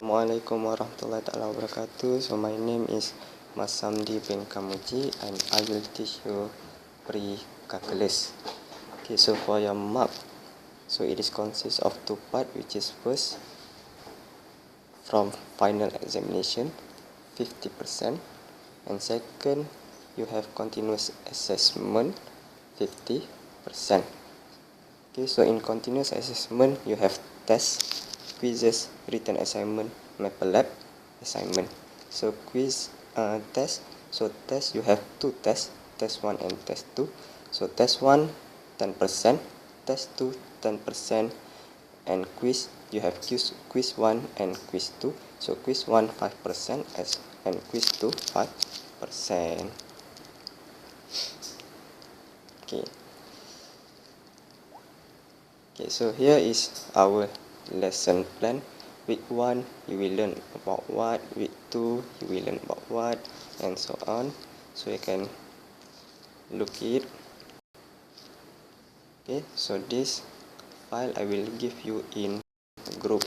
Assalamualaikum warahmatullahi wabarakatuh. So my name is Masamdi bin Kamuji and I will teach you pre-calculus. Okay, so for your mark, so it is consists of two parts, which is first from final examination 50%, and second you have continuous assessment 50%. Okay, so in continuous assessment you have tests, quizzes, written assignment, MapleLab assignment. So test. So test you have two tests, test 1 and test 2. So test 1 10%, test 2 10%, and quiz you have quiz 1 and quiz 2. So quiz 1 5% and quiz 2 5%. Okay. Okay, so here is our lesson plan. Week 1 you will learn about what, week 2 you will learn about what, and so on. So you can look it. Okay, so this file I will give you in group.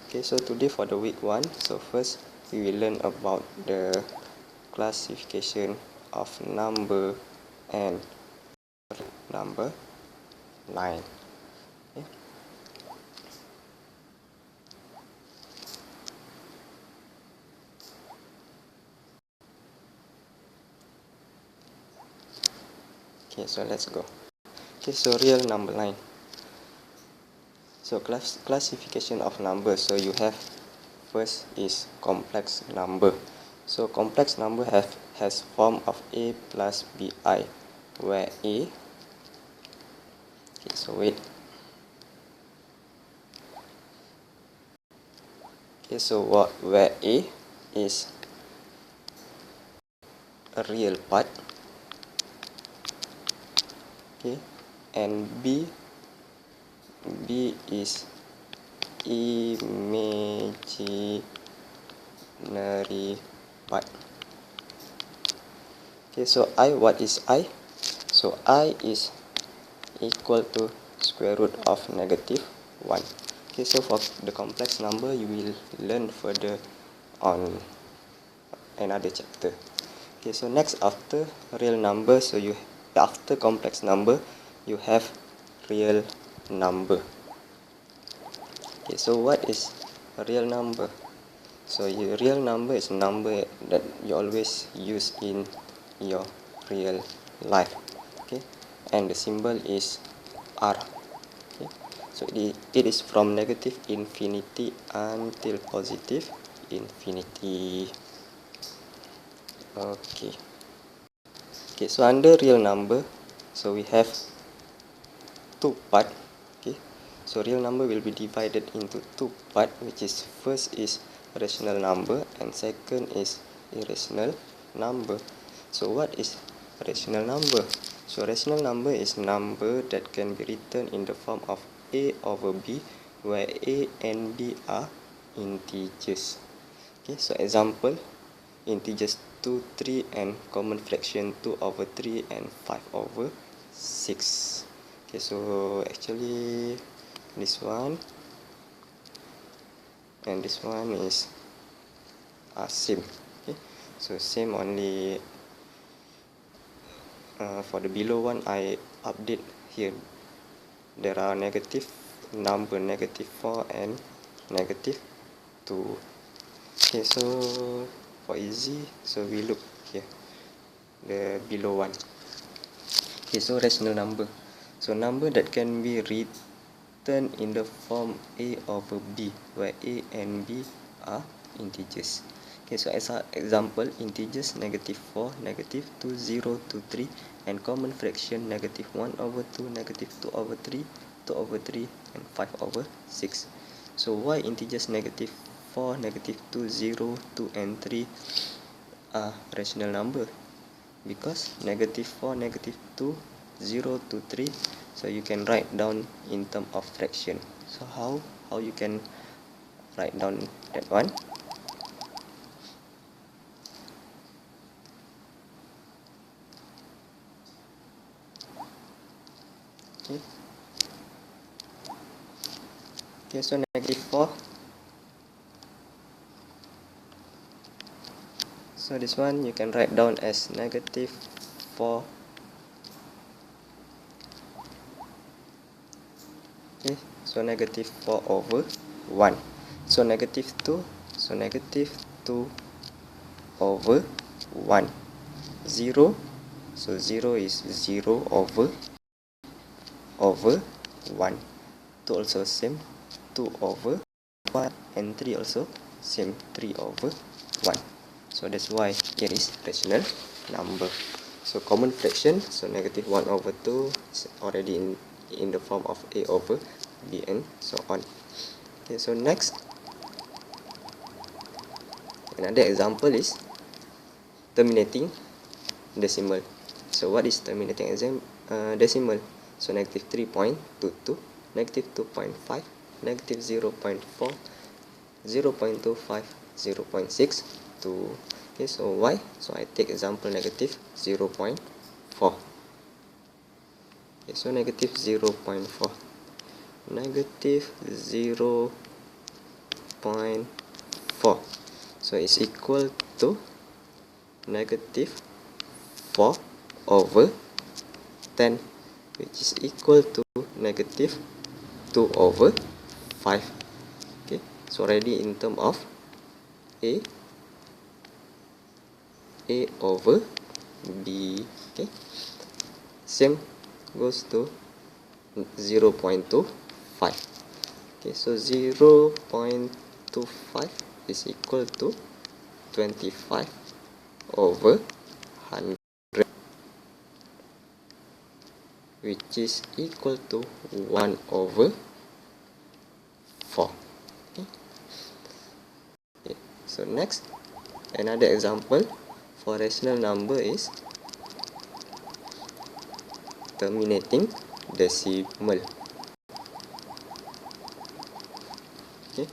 Okay, so today for the week 1, so first we will learn about the classification of number and number line. Okay. Okay, so let's go. Okay, so real number line. So classification of numbers. So you have first is complex number. So complex number has form of a plus bi, where a. Okay, so wait. Okay, so where a is a real part. Okay, and b is imaginary part. Okay, so I, what is I? So I is equal to square root of -1. Okay, so for the complex number you will learn further on another chapter. Okay, so next after real number, so after complex number you have real number. Okay, so what is a real number? So your real number is a number that you always use in your real life. Okay, and the symbol is R. Okay, so it is from negative infinity until positive infinity. Okay. Okay, so under real number, so we have two part. Okay, so real number will be divided into two part, which is first is rational number and second is irrational number. So what is rational number? So rational number is number that can be written in the form of a over b, where a and b are integers. Okay, so example, integers 2, 3 and common fraction 2 over 3 and 5 over 6. Okay, so actually this one and this one is same. Okay, so same, only for the below one I update here. There are negative number -4 and -2. Okay, so for easy, so we look here the below one. Okay, so rational number. So number that can be written in the form a over b, where a and b are integers. Okay, so as an example, integers -4, -2, 0 to 3, and common fraction -1 over 2, -2 over 3, 2 over 3, and 5 over 6. So why integers -4, -2, 0, 2, and 3 are rational number? Because -4, -2, 0 to 3, so you can write down in terms of fraction. So how you can write down that one? Okay. Okay, so -4 So this one you can write down as negative 4. Okay, so negative 4 over 1. So negative 2, so negative 2 over 1. 0, so 0 is 0 over 1. 2 also same, 2 over 1, and 3 also same, 3 over 1. So that's why it is rational number. So common fraction, so negative 1 over 2 is already in the form of a over b and so on. Okay, so next, another example is terminating decimal. So what is terminating decimal? So negative 3.22, negative 2.5, negative 0.4, 0.25, 0.62. Okay, so why? So I take example negative 0.4. Okay, so negative 0.4, negative 0.4, so it's equal to negative 4 over 10, which is equal to negative 2 over 5. Okay, so already in term of a over b. Okay, same goes to 0.25. Okay, so 0.25 is equal to 25 over 100, which is equal to 1 over 4. Okay. Okay. So next, another example for rational number is terminating decimal. Okay,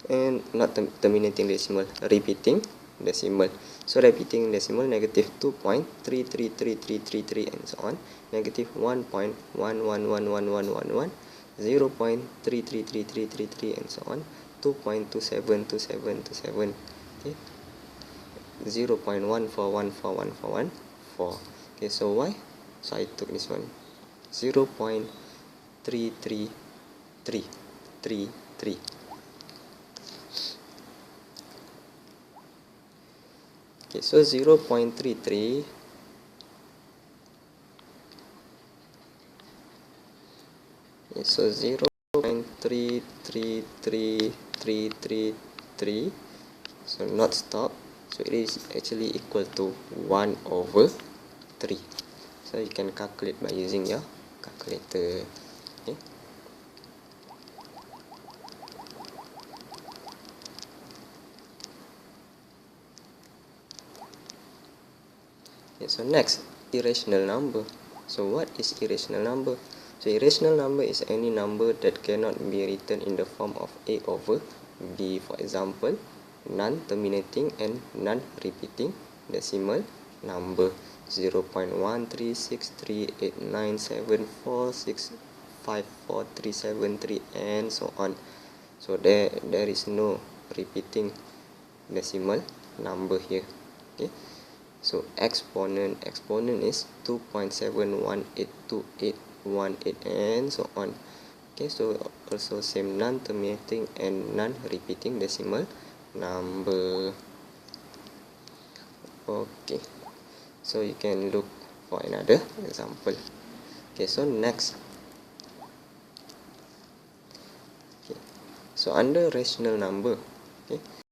and not terminating decimal, repeating decimal. So repeating decimal, negative 2.333333 and so on, negative 1.111111, 0.333333 and so on, 2.272727. Okay, 0.1414141. Okay, so why? So I took this one, 0.33333. Okay, so 0.33 so 0.333333, so not stop, so it is actually equal to 1 over 3. So you can calculate by using your calculator. Okay. Okay, so next, irrational number. So what is irrational number? So irrational number is any number that cannot be written in the form of a over b. For example, non-terminating and non-repeating decimal number, 0.136389746544373 and so on. So there is no repeating decimal number here. Okay, so exponent is 2.7182818 and so on. Okay, so also same non-terminating and non-repeating decimal number. Okay, so you can look for another example. Okay, so next, okay, so under rational number, okay,